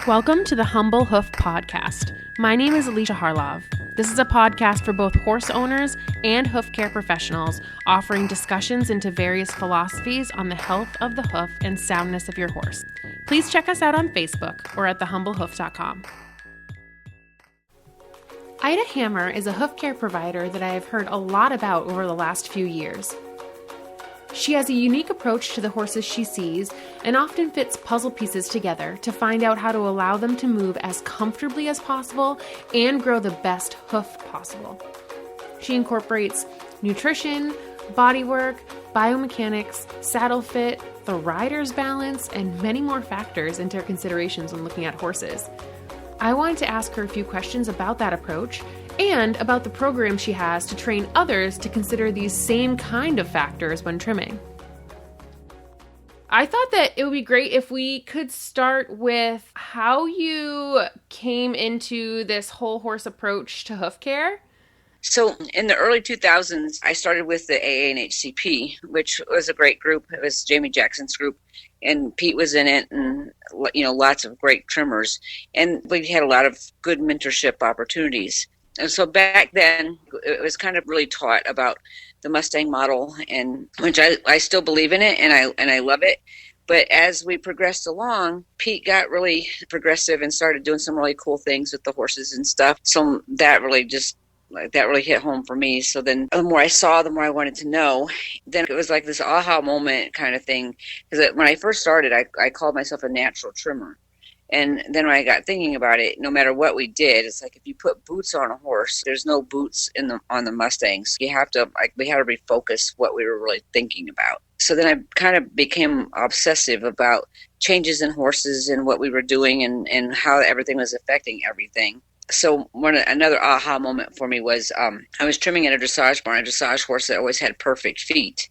Welcome to the Humble Hoof podcast. My name is Alicia Harlov. This is a podcast for both horse owners and hoofcare professionals, offering discussions into various philosophies on the health of the hoof and soundness of your horse. Please check us out on Facebook or at thehumblehoof.com. Ida Hammer is a hoofcare provider that I have heard a lot about over the last few years. She has a unique approach to the horses she sees and often fits puzzle pieces together to find out how to allow them to move as comfortably as possible and grow the best hoof possible. She incorporates nutrition, bodywork, biomechanics, saddle fit, the rider's balance, and many more factors into her considerations when looking at horses. I wanted to ask her a few questions about that approach and about the program she has to train others to consider these same kind of factors when trimming. I thought that it would be great if we could start with how you came into this whole horse approach to hoof care. So in the early 2000s, I started with the AANHCP, which was a great group. It was Jamie Jackson's group, and Pete was in it, and lots of great trimmers. And we had a lot of good mentorship opportunities. And so back then, it was kind of really taught about the Mustang model, and which I still believe in it, and I love it. But as we progressed along, Pete got really progressive and started doing some really cool things with the horses and stuff. So that really hit home for me. So then the more I saw, the more I wanted to know. Then it was like this aha moment kind of thing. Because when I first started, I called myself a natural trimmer. And then when I got thinking about it, no matter what we did, it's like if you put boots on a horse, there's no boots on the Mustangs. We had to refocus what we were really thinking about. So then I kind of became obsessive about changes in horses and what we were doing and how everything was affecting everything. So another aha moment for me was I was trimming at a dressage barn, a dressage horse that always had perfect feet.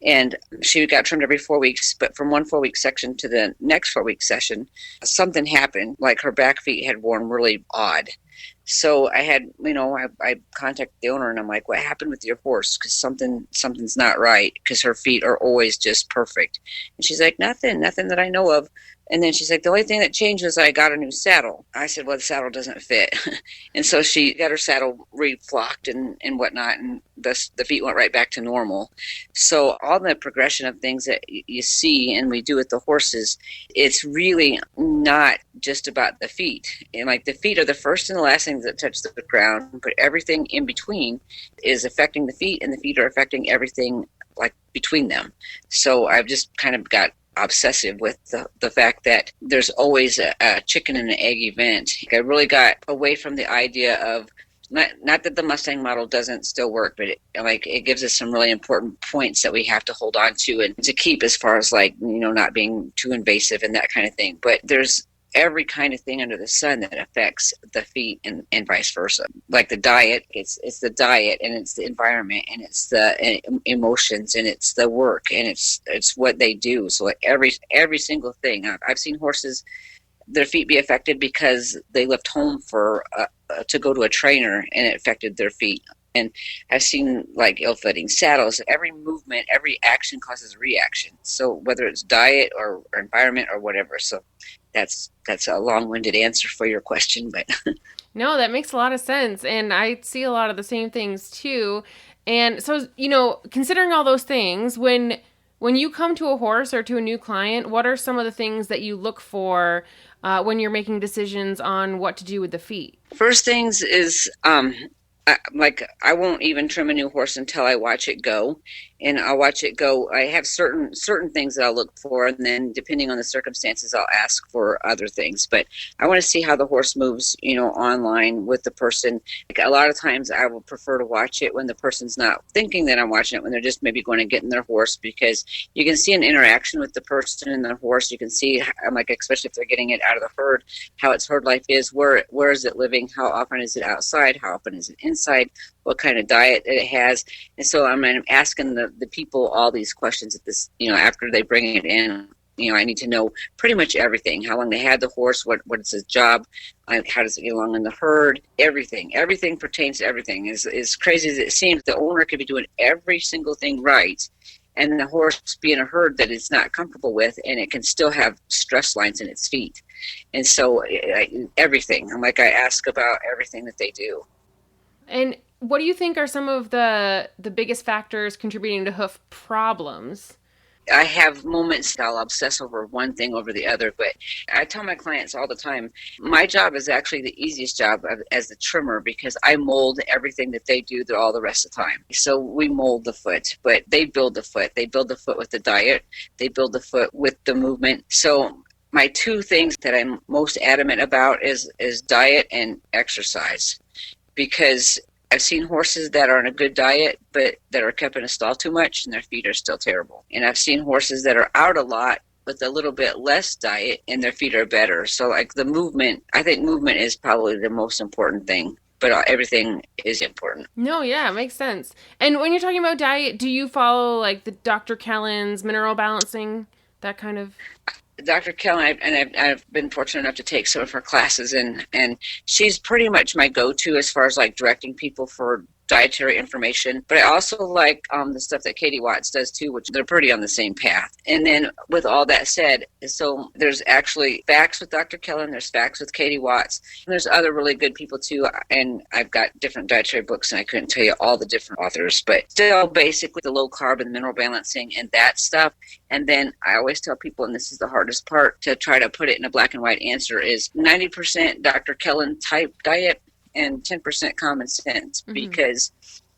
And she got trimmed every 4 weeks, but from one 4-week section to the next 4-week session, something happened, like her back feet had worn really odd. So I had, I contacted the owner and I'm like, what happened with your horse? Because something's not right, because her feet are always just perfect. And she's like, nothing that I know of. And then she's like, the only thing that changed was I got a new saddle. I said, well, the saddle doesn't fit. And so she got her saddle reflocked and whatnot, and the feet went right back to normal. So all the progression of things that you see and we do with the horses, it's really not just about the feet. And like the feet are the first and the last things that touch the ground, but everything in between is affecting the feet, and the feet are affecting everything like between them. So I've just kind of got obsessive with the fact that there's always a chicken and an egg event. I really got away from the idea of not that the Mustang model doesn't still work, but it gives us some really important points that we have to hold on to and to keep, as far as not being too invasive and that kind of thing. But there's every kind of thing under the sun that affects the feet and vice versa. Like the diet, it's the diet, and it's the environment, and it's the emotions, and it's the work, and it's what they do. So every single thing. I've seen horses, their feet be affected because they left home to go to a trainer, and it affected their feet. And I've seen ill-fitting saddles. Every movement, every action causes a reaction. So whether it's diet or environment or whatever. So that's a long-winded answer for your question, but no, that makes a lot of sense. And I see a lot of the same things too. And so, considering all those things, when you come to a horse or to a new client, what are some of the things that you look for when you're making decisions on what to do with the feet? First things is I won't even trim a new horse until I watch it go, and I'll watch it go. I have certain things that I'll look for, and then depending on the circumstances, I'll ask for other things. But I want to see how the horse moves, online with the person. A lot of times I will prefer to watch it when the person's not thinking that I'm watching it, when they're just maybe going to get in their horse, because you can see an interaction with the person and the horse. You can see, especially if they're getting it out of the herd, how its herd life is, where is it living, how often is it outside, how often is it inside, what kind of diet it has. And so I'm asking the people all these questions at this, after they bring it in. I need to know pretty much everything: how long they had the horse, what is his job, how does it get along in the herd, everything pertains to everything. As crazy as it seems, the owner could be doing every single thing right, and the horse be in a herd that it's not comfortable with, and it can still have stress lines in its feet. And so everything, I ask about everything that they do. And what do you think are some of the biggest factors contributing to hoof problems? I have moments that I'll obsess over one thing over the other, but I tell my clients all the time, my job is actually the easiest job as the trimmer because I mold everything that they do all the rest of the time. So we mold the foot, but they build the foot. They build the foot with the diet. They build the foot with the movement. So my two things that I'm most adamant about is diet and exercise, because I've seen horses that are on a good diet, but that are kept in a stall too much, and their feet are still terrible. And I've seen horses that are out a lot with a little bit less diet, and their feet are better. So, the movement, I think movement is probably the most important thing, but everything is important. No, yeah, it makes sense. And when you're talking about diet, do you follow the Dr. Kellen's mineral balancing, that kind of? Dr. Kellen, I've been fortunate enough to take some of her classes, and she's pretty much my go-to as far as directing people for dietary information. But I also like the stuff that Katie Watts does too, which they're pretty on the same path. And then with all that said, so there's actually facts with Dr. Kellen, there's facts with Katie Watts, and there's other really good people too. And I've got different dietary books, and I couldn't tell you all the different authors, but still basically the low carb and mineral balancing and that stuff. And then I always tell people, and this is the hardest part to try to put it in a black and white answer, is 90% Dr. Kellen type diet and 10% common sense, because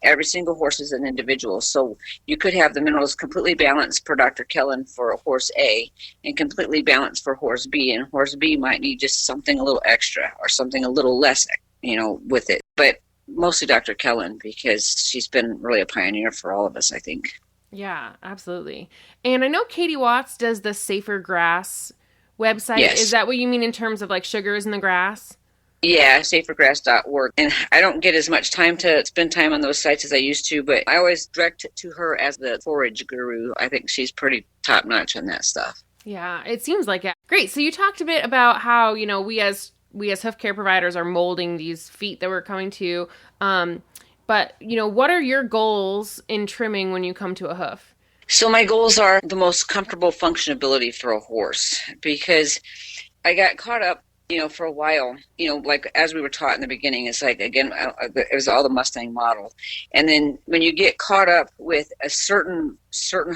every single horse is an individual. So you could have the minerals completely balanced per Dr. Kellen for horse A and completely balanced for horse B, and horse B might need just something a little extra or something a little less, with it. But mostly Dr. Kellen, because she's been really a pioneer for all of us, I think. Yeah, absolutely. And I know Katie Watts does the Safer Grass website. Yes. Is that what you mean in terms of sugars in the grass? Yeah, safergrass.org. And I don't get as much time to spend time on those sites as I used to, but I always direct it to her as the forage guru. I think she's pretty top notch on that stuff. Yeah, it seems like it. Great. So you talked a bit about how, we as hoof care providers are molding these feet that we're coming to. But, what are your goals in trimming when you come to a hoof? So my goals are the most comfortable functionability for a horse, because I got caught up, for a while, as we were taught in the beginning, it's again, it was all the Mustang model. And then when you get caught up with a certain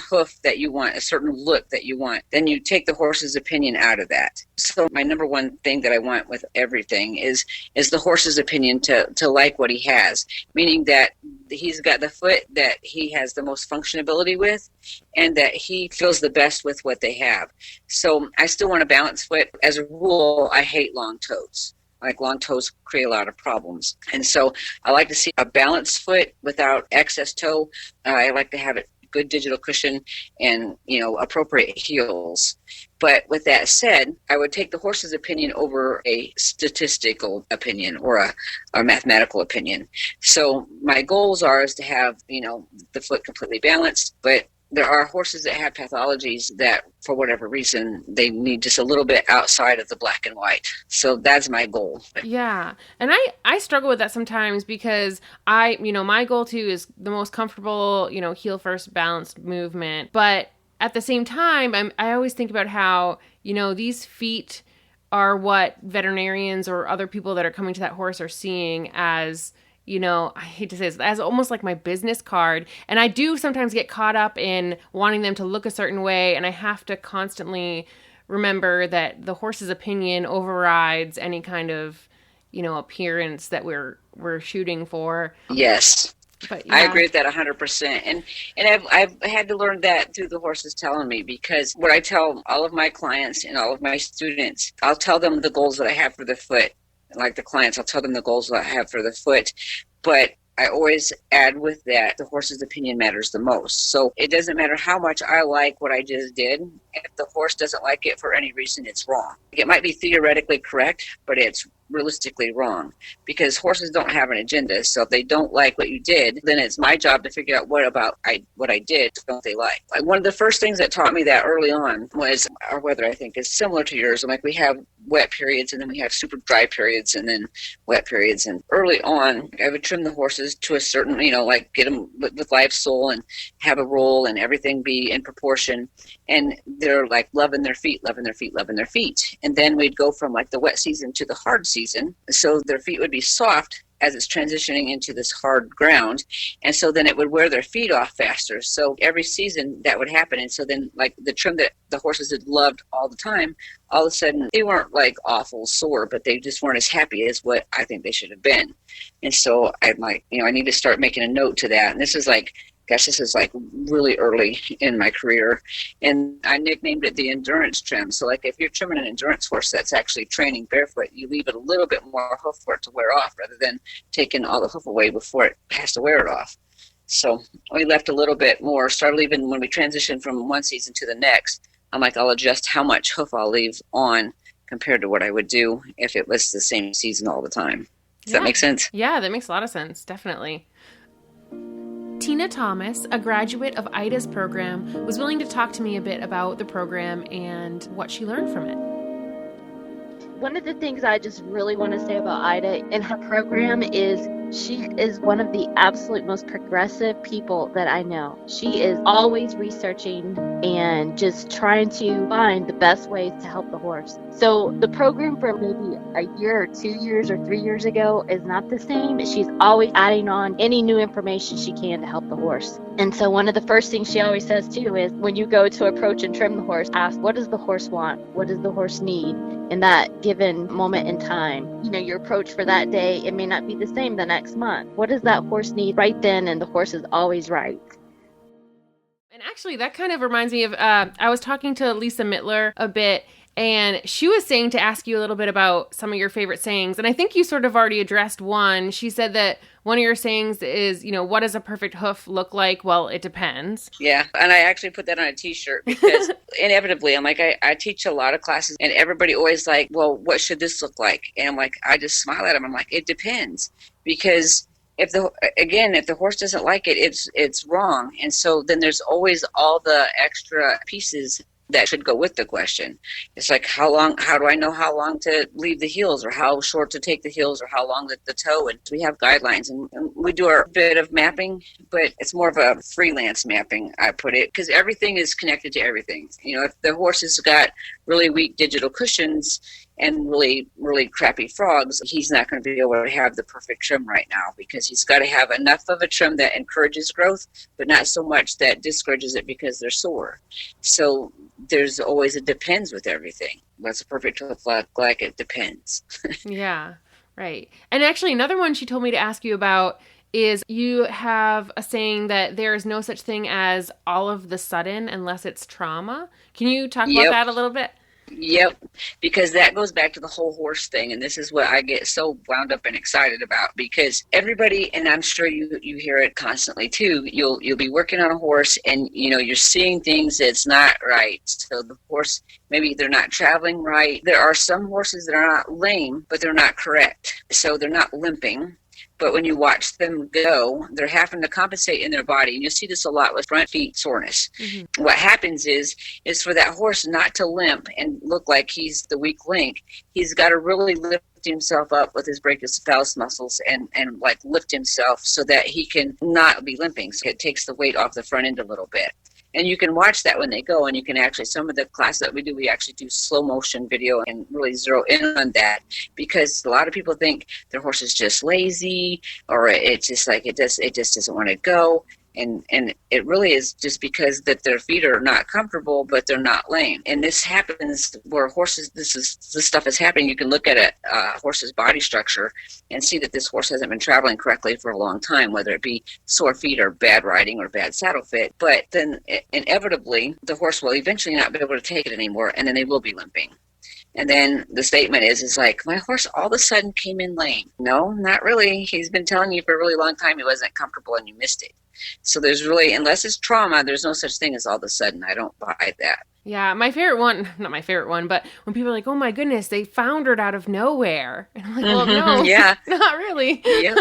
hoof that you want, a certain look that you want, then you take the horse's opinion out of that. So my number one thing that I want with everything is the horse's opinion to like what he has, meaning that he's got the foot that he has the most functionability with, and that he feels the best with what they have. So I still want a balanced foot. As a rule, I hate long toes. Long toes create a lot of problems. And so I like to see a balanced foot without excess toe. I like to have it good digital cushion and, appropriate heels. But with that said, I would take the horse's opinion over a statistical opinion or a mathematical opinion. So my goals is to have, the foot completely balanced, but there are horses that have pathologies that, for whatever reason, they need just a little bit outside of the black and white. So that's my goal. Yeah. And I struggle with that sometimes because my goal too is the most comfortable, heel first balanced movement. But at the same time, I always think about how, these feet are what veterinarians or other people that are coming to that horse are seeing as, I hate to say this, as almost like my business card. And I do sometimes get caught up in wanting them to look a certain way. And I have to constantly remember that the horse's opinion overrides any kind of, appearance that we're shooting for. Yes. But, yeah. I agree with that 100%. And I've had to learn that through the horses telling me, because what I tell all of my clients and all of my students, I'll tell them the goals that I have for the foot. Like the clients, I'll tell them the goals that I have for the foot, but I always add with that the horse's opinion matters the most. So it doesn't matter how much I like what I just did. If the horse doesn't like it for any reason, it's wrong. It might be theoretically correct, but it's realistically wrong, because horses don't have an agenda. So if they don't like what you did, then it's my job to figure out what I did don't they like. One of the first things that taught me that early on was our weather. I think is similar to yours. We have wet periods, and then we have super dry periods, and then wet periods. And early on, I would trim the horses to a certain, get them with live soul and have a roll and everything be in proportion. and they're like loving their feet, loving their feet, loving their feet. And then we'd go from like the wet season to the hard season. So their feet would be soft as it's transitioning into this hard ground. And so then it would wear their feet off faster. So every season that would happen. And so then like the trim that the horses had loved all the time, all of a sudden they weren't like awful sore, but they just weren't as happy as what I think they should have been. And so I'm like, I need to start making a note to that. And this is like really early in my career, and I nicknamed it the endurance trim. So like if you're trimming an endurance horse that's actually training barefoot, you leave it a little bit more hoof for it to wear off rather than taking all the hoof away before it has to wear it off. So we left a little bit more, started leaving when we transitioned from one season to the next. I'm like, I'll adjust how much hoof I'll leave on compared to what I would do if it was the same season all the time. Does that make sense? Yeah, that makes a lot of sense. Definitely. Tina Thomas, a graduate of IDA's program, was willing to talk to me a bit about the program and what she learned from it. One of the things I just really want to say about IDA and her program is she is one of the absolute most progressive people that I know. She is always researching and just trying to find the best ways to help the horse. So the program from maybe a year or 2 years or 3 years ago is not the same. She's always adding on any new information she can to help the horse. And so one of the first things she always says too is when you go to approach and trim the horse, ask what does the horse want? What does the horse need in that given moment in time? Your approach for that day, it may not be the same the next month. What does that horse need right then? And the horse is always right. And actually, that kind of reminds me of, I was talking to Lisa Mittler a bit, and she was saying to ask you a little bit about some of your favorite sayings. And I think you sort of already addressed one. She said that one of your sayings is, what does a perfect hoof look like? Well, it depends. Yeah. And I actually put that on a t-shirt because inevitably, I'm like, I teach a lot of classes and everybody always like, well, what should this look like? And I'm like, I just smile at them. I'm like, it depends. Because if the horse doesn't like it, it's wrong. And so then there's always all the extra pieces that should go with the question. It's like, how do I know how long to leave the heels or how short to take the heels or how long the toe? And we have guidelines and we do our bit of mapping, but it's more of a freelance mapping, I put it, because everything is connected to everything. If the horse has got really weak digital cushions and really, really crappy frogs, he's not going to be able to have the perfect trim right now because he's got to have enough of a trim that encourages growth, but not so much that discourages it because they're sore. So there's always a depends with everything. What's a perfect hoof look like? It depends. Yeah, right. And actually, another one she told me to ask you about is you have a saying that there is no such thing as all of the sudden unless it's trauma. Can you talk about that a little bit? Yep, because that goes back to the whole horse thing, and this is what I get so wound up and excited about, because everybody, and I'm sure you hear it constantly too, you'll be working on a horse and you're seeing things that's not right. So the horse, maybe they're not traveling right. There are some horses that are not lame, but they're not correct. So they're not limping. But when you watch them go, they're having to compensate in their body. And you'll see this a lot with front feet soreness. Mm-hmm. What happens is for that horse not to limp and look like he's the weak link, he's got to really lift himself up with his brachiocephalus muscles and like lift himself so that he can not be limping. So it takes the weight off the front end a little bit. And you can watch that when they go, and you can actually, some of the classes that we actually do slow motion video and really zero in on that, because a lot of people think their horse is just lazy or it's just like it just doesn't want to go. And it really is just because that their feet are not comfortable, but they're not lame. And this happens where horses, this stuff is happening. You can look at a horse's body structure and see that this horse hasn't been traveling correctly for a long time, whether it be sore feet or bad riding or bad saddle fit. But then inevitably, the horse will eventually not be able to take it anymore, and then they will be limping. And then the statement is like, my horse all of a sudden came in lame. No, not really. He's been telling you for a really long time he wasn't comfortable and you missed it. So there's really, unless it's trauma, there's no such thing as all of a sudden. I don't buy that. Yeah, my favorite one, not my favorite one, but when people are like, oh my goodness, they foundered out of nowhere. And I'm like, well, no, yeah. Not really. Yeah,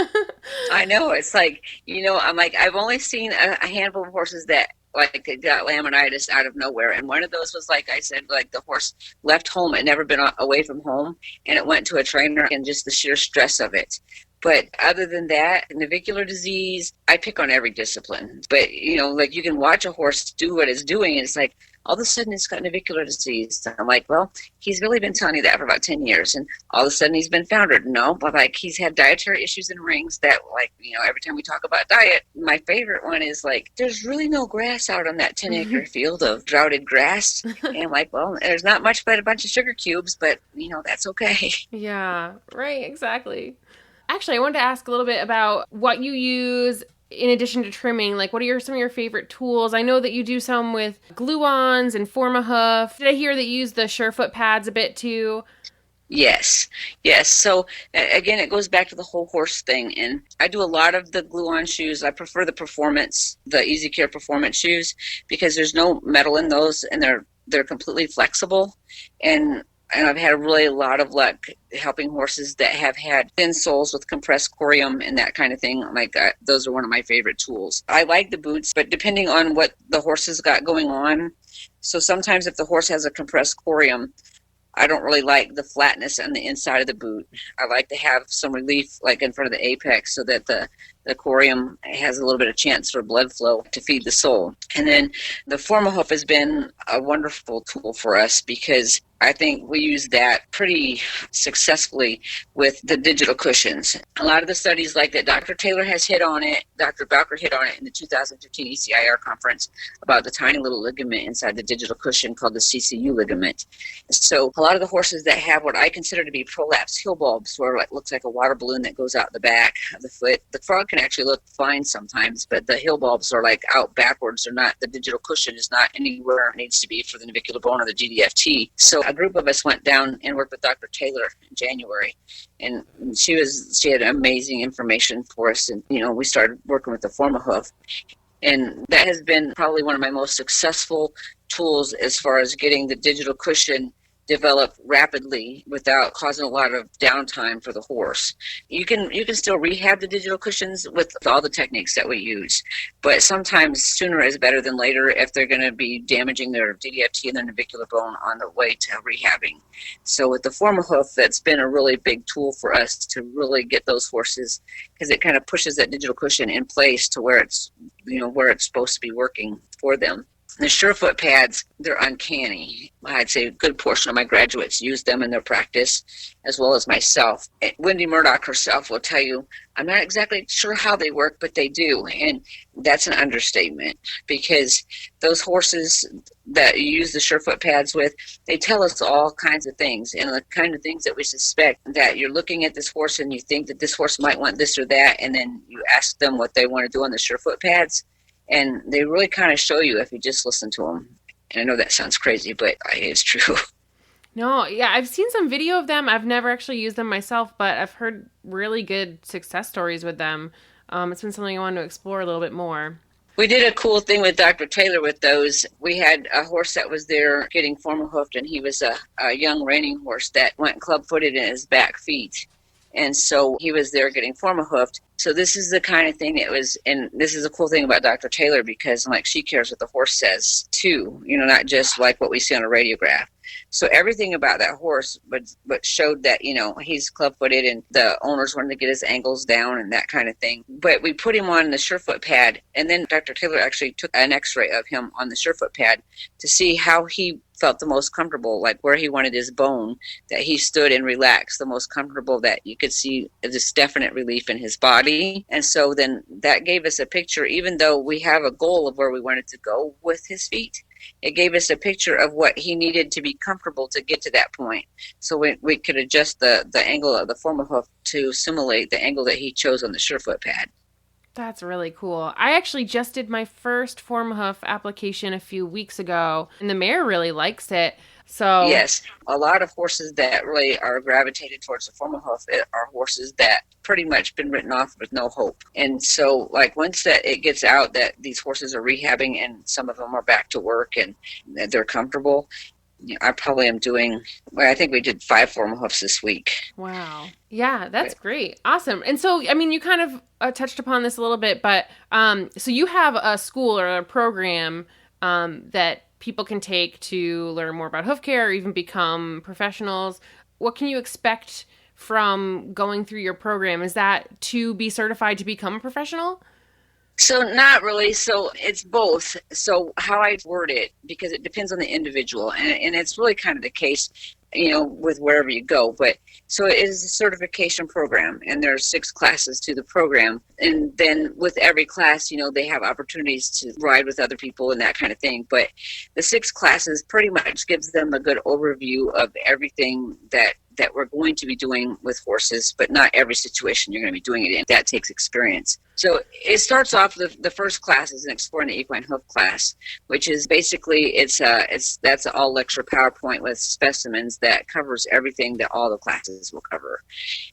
I know. It's like, I'm like, I've only seen a handful of horses that like got laminitis out of nowhere. And one of those was, like I said, like the horse left home and never been away from home. And it went to a trainer and just the sheer stress of it. But other than that, navicular disease, I pick on every discipline. But, like you can watch a horse do what it's doing. And it's like, all of a sudden he's got navicular disease. I'm like, well, he's really been telling you that for about 10 years. And all of a sudden he's been foundered. No, but like he's had dietary issues in rings that like, every time we talk about diet, my favorite one is like, there's really no grass out on that 10-acre field of droughted grass. And I'm like, well, there's not much but a bunch of sugar cubes, but that's okay. Yeah, right, exactly. Actually, I wanted to ask a little bit about what you use in addition to trimming. Like, what are some of your favorite tools? I know that you do some with glue-ons and Hoof. Did I hear that you use the Surefoot pads a bit too? Yes. So again, it goes back to the whole horse thing. And I do a lot of the glue-on shoes. I prefer the Easy Care Performance shoes because there's no metal in those, and they're completely flexible. And I've had really a lot of luck helping horses that have had thin soles with compressed corium and that kind of thing. Like those are one of my favorite tools. I like the boots, but depending on what the horse has got going on. So sometimes if the horse has a compressed corium, I don't really like the flatness on the inside of the boot. I like to have some relief like in front of the apex so that the corium has a little bit of chance for blood flow to feed the sole. And then the Hoof has been a wonderful tool for us because I think we use that pretty successfully with the digital cushions. A lot of the studies like that Dr. Taylor has hit on it, Dr. Bowker hit on it in the 2015 ECIR conference about the tiny little ligament inside the digital cushion called the CCU ligament. So a lot of the horses that have what I consider to be prolapse heel bulbs, where it looks like a water balloon that goes out the back of the foot, the frog can actually look fine sometimes, but the heel bulbs are like out backwards. They're not, the digital cushion is not anywhere it needs to be for the navicular bone or the GDFT. So a group of us went down and worked with Dr. Taylor in January, and she had amazing information for us. And, we started working with the Hoof, and that has been probably one of my most successful tools as far as getting the digital cushion develop rapidly without causing a lot of downtime for the horse. You can still rehab the digital cushions with all the techniques that we use, but sometimes sooner is better than later if they're going to be damaging their DDFT and their navicular bone on the way to rehabbing. So with the Hoof, that's been a really big tool for us to really get those horses, because it kind of pushes that digital cushion in place to where it's supposed to be working for them. The Surefoot pads, they're uncanny. I'd say a good portion of my graduates use them in their practice, as well as myself. Wendy Murdoch herself will tell you, I'm not exactly sure how they work, but they do. And that's an understatement, because those horses that you use the Surefoot pads with, they tell us all kinds of things, and the kind of things that we suspect, that you're looking at this horse and you think that this horse might want this or that, and then you ask them what they want to do on the Surefoot pads. And they really kind of show you if you just listen to them. And I know that sounds crazy, but it's true. No, yeah, I've seen some video of them. I've never actually used them myself, but I've heard really good success stories with them. It's been something I wanted to explore a little bit more. We did a cool thing with Dr. Taylor with those. We had a horse that was there getting hoofed, and he was a young reining horse that went club-footed in his back feet. And so he was there getting hoofed. So this is the kind of thing that was, and this is a cool thing about Dr. Taylor, because like she cares what the horse says too, not just like what we see on a radiograph. So everything about that horse but showed that, he's club-footed and the owners wanted to get his angles down and that kind of thing. But we put him on the Surefoot pad, and then Dr. Taylor actually took an x-ray of him on the Surefoot pad to see how he felt the most comfortable, like where he wanted his bone, that he stood and relaxed the most comfortable, that you could see this definite relief in his body. And so then that gave us a picture, even though we have a goal of where we wanted to go with his feet, it gave us a picture of what he needed to be comfortable to get to that point. So we could adjust the angle of the Hoof to simulate the angle that he chose on the Surefoot pad. That's really cool. I actually just did my first Hoof application a few weeks ago, and the mare really likes it. So yes, a lot of horses that really are gravitated towards the Hoof are horses that pretty much been written off with no hope. And so like once that it gets out that these horses are rehabbing and some of them are back to work and they're comfortable, I probably am doing, I think we did 5 Hoofs this week. Wow. Yeah, that's great. Awesome. And so, I mean, you kind of touched upon this a little bit, but so you have a school or a program that people can take to learn more about Hoofcare or even become professionals. What can you expect from going through your program? Is that to be certified to become a professional? So not really. So it's both. So how I word it, because it depends on the individual, and it's really kind of the case, with wherever you go. But so it is a certification program, and there are 6 classes to the program. And then with every class, they have opportunities to ride with other people and that kind of thing. But the 6 classes pretty much gives them a good overview of everything that we're going to be doing with horses, but not every situation you're going to be doing it in. That takes experience. So it starts off, the first class is an Exploring the Equine Hoof class, which is basically, that's an all lecture PowerPoint with specimens that covers everything that all the classes will cover.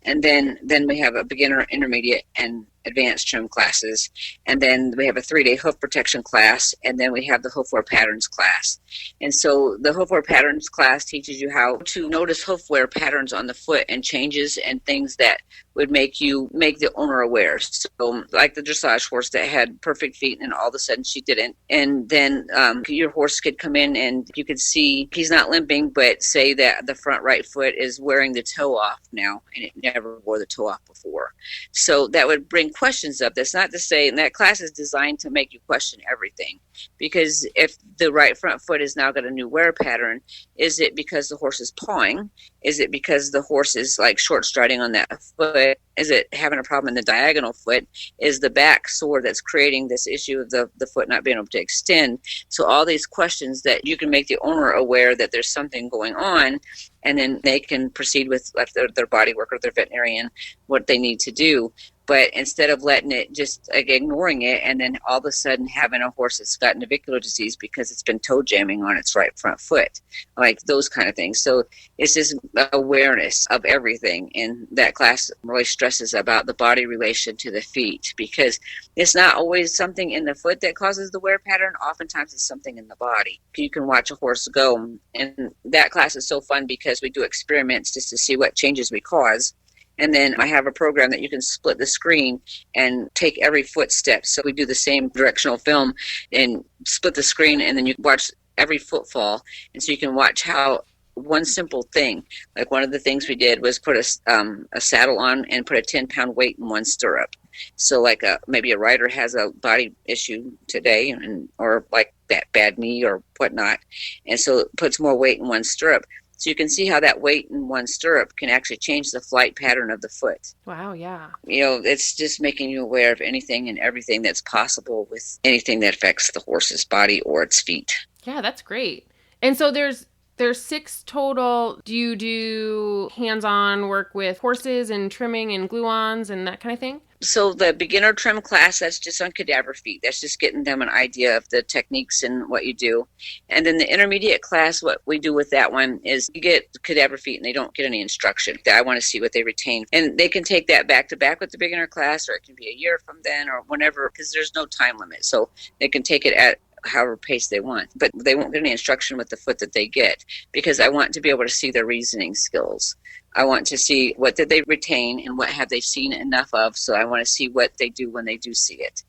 And then we have a beginner, intermediate, and advanced trim classes. And then we have a 3-day hoof protection class. And then we have the hoof wear patterns class. And so the hoof wear patterns class teaches you how to notice hoof wear patterns on the foot and changes and things that would make the owner aware. So like the dressage horse that had perfect feet and all of a sudden she didn't. And then your horse could come in and you could see he's not limping, but say that the front right foot is wearing the toe off now and it never wore the toe off before. So that would bring questions up. That's not to say, and that class is designed to make you question everything. Because if the right front foot has now got a new wear pattern, is it because the horse is pawing? Is it because the horse is like short striding on that foot? Is it having a problem in the diagonal foot? Is the back sore that's creating this issue of the foot not being able to extend? So all these questions that you can make the owner aware that there's something going on, and then they can proceed with their body work or their veterinarian, what they need to do. But instead of letting it, just like ignoring it, and then all of a sudden having a horse that's got navicular disease because it's been toe jamming on its right front foot, like those kind of things. So it's just awareness of everything. And that class really stresses about the body relation to the feet, because it's not always something in the foot that causes the wear pattern. Oftentimes it's something in the body. You can watch a horse go, and that class is so fun because we do experiments just to see what changes we cause. And then I have a program that you can split the screen and take every footstep. So we do the same directional film and split the screen, and then you watch every footfall. And so you can watch how one simple thing, like one of the things we did was put a saddle on and put a 10-pound weight in one stirrup. So like maybe a rider has a body issue today, or like that bad knee or whatnot. And so it puts more weight in one stirrup. So you can see how that weight in one stirrup can actually change the flight pattern of the foot. Wow, yeah. It's just making you aware of anything and everything that's possible with anything that affects the horse's body or its feet. Yeah, that's great. And so there's 6 total. Do you do hands-on work with horses and trimming and glue-ons and that kind of thing? So the beginner trim class, that's just on cadaver feet. That's just getting them an idea of the techniques and what you do. And then the intermediate class, what we do with that one is you get cadaver feet and they don't get any instruction. I want to see what they retain. And they can take that back to back with the beginner class, or it can be a year from then or whenever, because there's no time limit. So they can take it at however pace they want, but they won't get any instruction with the foot that they get, because I want to be able to see their reasoning skills. I want to see what did they retain and what have they seen enough of. So I want to see what they do when they do see it.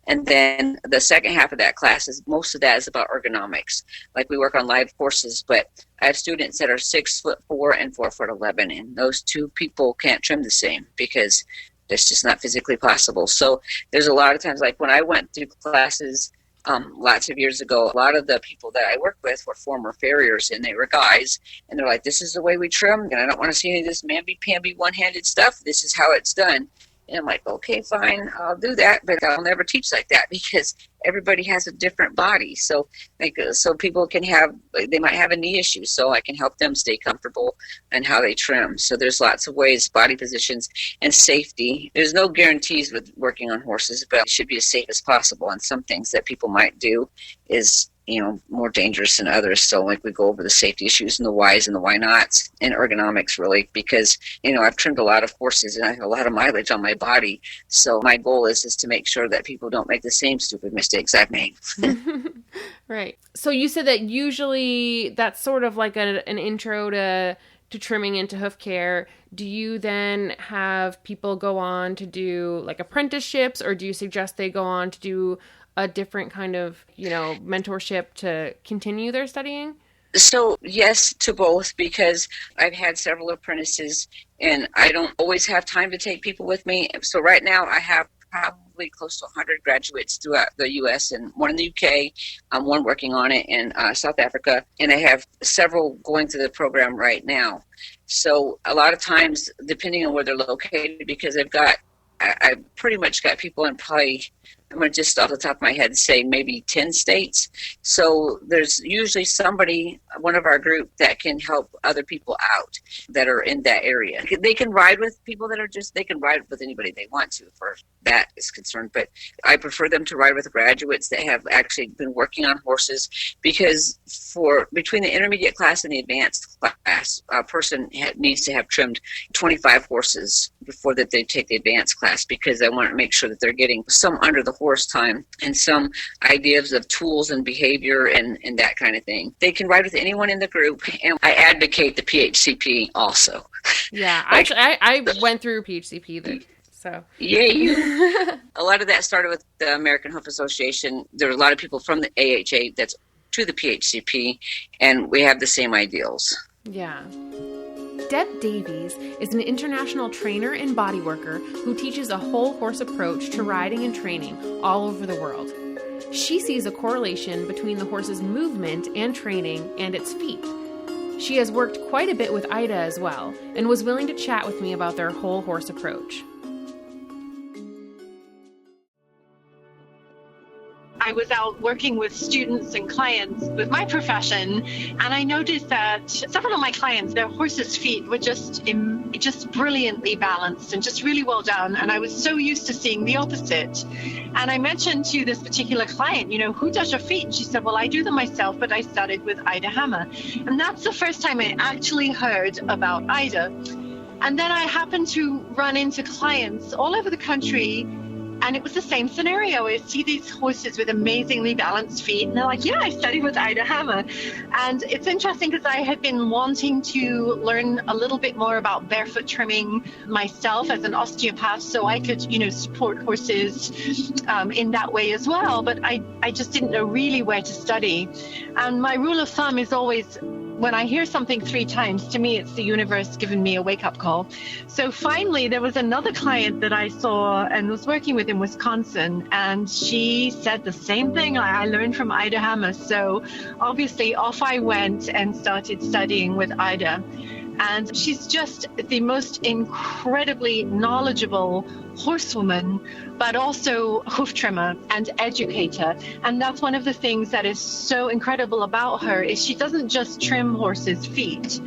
And then the second half of that class is, most of that is about ergonomics. Like we work on live horses, but I have students that are 6'4" and 4'11", and those two people can't trim the same because it's just not physically possible. So there's a lot of times, like when I went through classes lots of years ago, a lot of the people that I worked with were former farriers, and they were guys, and they're like, this is the way we trim, and I don't want to see any of this mamby-pamby one-handed stuff. This is how it's done. And I'm like, okay, fine, I'll do that, but I'll never teach like that, because everybody has a different body. So people they might have a knee issue, so I can help them stay comfortable and how they trim. So there's lots of ways, body positions and safety. There's no guarantees with working on horses, but it should be as safe as possible. And some things that people might do is more dangerous than others. So like we go over the safety issues and the whys and the why nots and ergonomics, really, because, I've trimmed a lot of horses and I have a lot of mileage on my body. So my goal is to make sure that people don't make the same stupid mistakes I've made. Right. So you said that usually that's sort of like an intro to trimming into Hoofcare. Do you then have people go on to do like apprenticeships, or do you suggest they go on to do a different kind of, mentorship to continue their studying? So yes to both, because I've had several apprentices and I don't always have time to take people with me. So right now I have probably close to 100 graduates throughout the U.S. and one in the U.K., one working on it in South Africa, and I have several going through the program right now. So a lot of times, depending on where they're located, because I pretty much got people in probably, I'm going to just off the top of my head say maybe 10 states. So there's usually somebody, one of our group, that can help other people out that are in that area. They can ride with people that are they can ride with anybody they want to, for that is concerned. But I prefer them to ride with graduates that have actually been working on horses, because between the intermediate class and the advanced class, a person needs to have trimmed 25 horses before that they take the advanced class, because I want to make sure that they're getting some under the horse time and some ideas of tools and behavior and that kind of thing. They can ride with anyone in the group, and I advocate the PHCP also. Yeah, actually, I went through PHCP so. Yay! A lot of that started with the American Hoof Association. There are a lot of people from the AHA that's to the PHCP, and we have the same ideals. Yeah. Deb Davies is an international trainer and body worker who teaches a whole horse approach to riding and training all over the world. She sees a correlation between the horse's movement and training and its feet. She has worked quite a bit with Ida as well, and was willing to chat with me about their whole horse approach. I was out working with students and clients with my profession, and I noticed that several of my clients, their horses' feet were just brilliantly balanced and just really well done. And I was so used to seeing the opposite. And I mentioned to this particular client, who does your feet? And she said, well, I do them myself, but I started with Ida Hammer. And that's the first time I actually heard about Ida. And then I happened to run into clients all over the country, and it was the same scenario. I see these horses with amazingly balanced feet, and they're like, yeah, I studied with Ida Hammer. And it's interesting because I had been wanting to learn a little bit more about barefoot trimming myself as an osteopath, so I could, support horses in that way as well. But I just didn't know really where to study. And my rule of thumb is always, when I hear something 3 times, to me, it's the universe giving me a wake-up call. So finally, there was another client that I saw and was working with in Wisconsin, and she said the same thing. I learned from Ida Hammer. So obviously, off I went and started studying with Ida. And she's just the most incredibly knowledgeable horsewoman, but also hoof trimmer and educator. And that's one of the things that is so incredible about her, is she doesn't just trim horses' feet,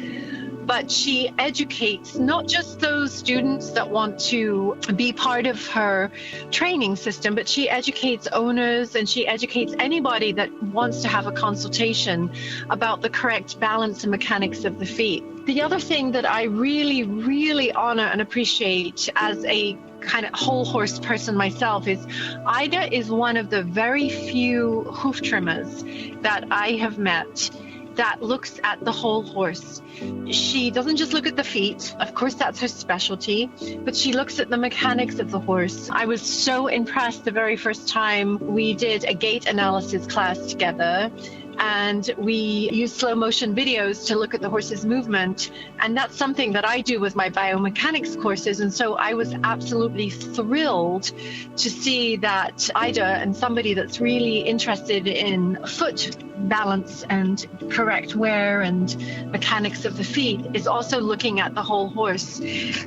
but she educates not just those students that want to be part of her training system, but she educates owners, and she educates anybody that wants to have a consultation about the correct balance and mechanics of the feet. The other thing that I really, really honor and appreciate as a kind of whole horse person myself is Ida is one of the very few hoof trimmers that I have met that looks at the whole horse. She doesn't just look at the feet. Of course, that's her specialty, but she looks at the mechanics of the horse. I was so impressed the very first time we did a gait analysis class together, and we use slow motion videos to look at the horse's movement. And that's something that I do with my biomechanics courses. And so I was absolutely thrilled to see that Ida, and somebody that's really interested in foot balance and correct wear and mechanics of the feet, is also looking at the whole horse.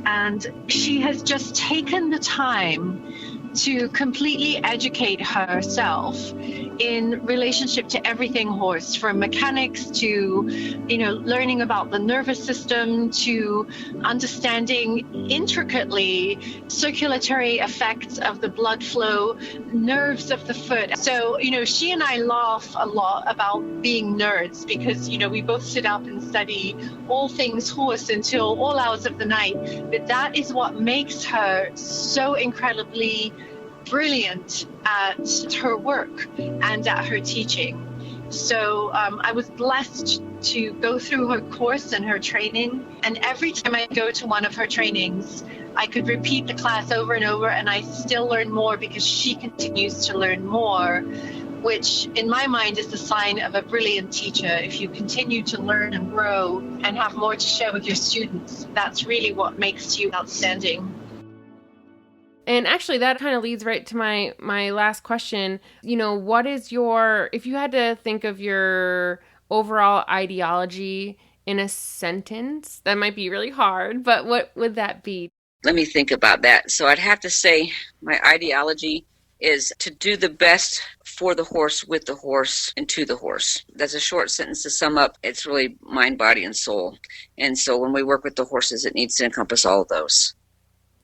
And she has just taken the time to completely educate herself in relationship to everything horse, from mechanics to, learning about the nervous system, to understanding intricately circulatory effects of the blood flow, nerves of the foot. So, she and I laugh a lot about being nerds, because, we both sit up and study all things horse until all hours of the night. But that is what makes her so incredibly brilliant at her work and at her teaching. So I was blessed to go through her course and her training. And every time I go to one of her trainings, I could repeat the class over and over, and I still learn more because she continues to learn more, which in my mind is the sign of a brilliant teacher. If you continue to learn and grow and have more to share with your students, that's really what makes you outstanding. And actually, that kind of leads right to my last question. What is if you had to think of your overall ideology in a sentence, that might be really hard, but what would that be? Let me think about that. So I'd have to say my ideology is to do the best for the horse, with the horse, and to the horse. That's a short sentence to sum up. It's really mind, body, and soul. And so when we work with the horses, it needs to encompass all of those.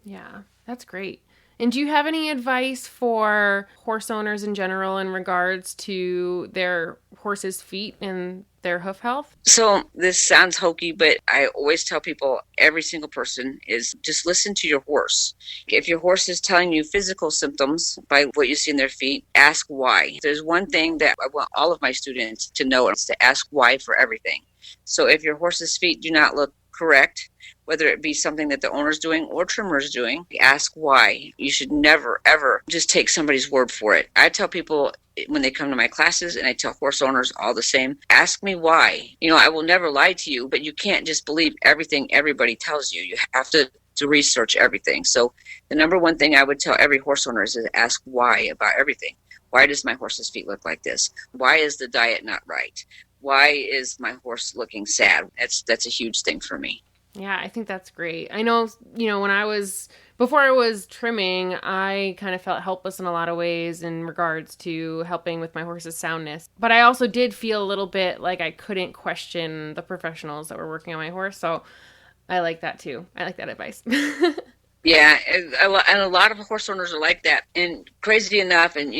Yeah, that's great. And do you have any advice for horse owners in general in regards to their horses' feet and their hoof health? So this sounds hokey, but I always tell people, every single person, is just listen to your horse. If your horse is telling you physical symptoms by what you see in their feet, ask why. There's one thing that I want all of my students to know, is to ask why for everything. So if your horse's feet do not look correct, whether it be something that the owner's doing or trimmer's doing, ask why. You should never, ever just take somebody's word for it. I tell people when they come to my classes, and I tell horse owners all the same, ask me why. I will never lie to you, but you can't just believe everything everybody tells you. You have to research everything. So the number one thing I would tell every horse owner is to ask why about everything. Why does my horse's feet look like this? Why is the diet not right? Why is my horse looking sad? That's a huge thing for me. Yeah, I think that's great. I know, before I was trimming, I kind of felt helpless in a lot of ways in regards to helping with my horse's soundness. But I also did feel a little bit like I couldn't question the professionals that were working on my horse. So I like that too. I like that advice. Yeah, and a lot of horse owners are like that. And crazy enough, and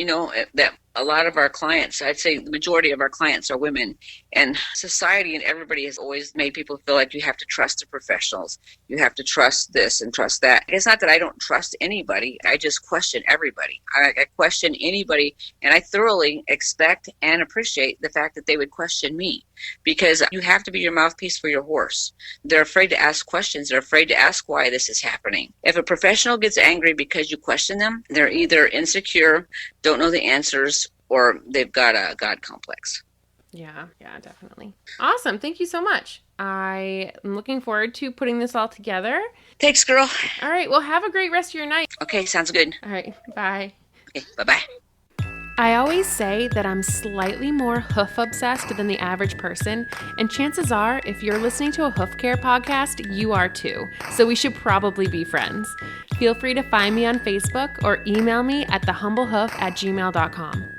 that a lot of our clients, I'd say the majority of our clients are women, and society and everybody has always made people feel like you have to trust the professionals. You have to trust this and trust that. It's not that I don't trust anybody. I just question everybody. I question anybody, and I thoroughly expect and appreciate the fact that they would question me, because you have to be your mouthpiece for your horse. They're afraid to ask questions. They're afraid to ask why this is happening. If a professional gets angry because you question them, they're either insecure, don't know the answers, or they've got a God complex. Yeah, definitely. Awesome. Thank you so much. I am looking forward to putting this all together. Thanks, girl. All right. Well, have a great rest of your night. Okay, sounds good. All right. Bye. Okay, bye-bye. I always say that I'm slightly more hoof obsessed than the average person, and chances are, if you're listening to a Hoofcare podcast, you are too. So we should probably be friends. Feel free to find me on Facebook or email me at thehumblehoof@gmail.com.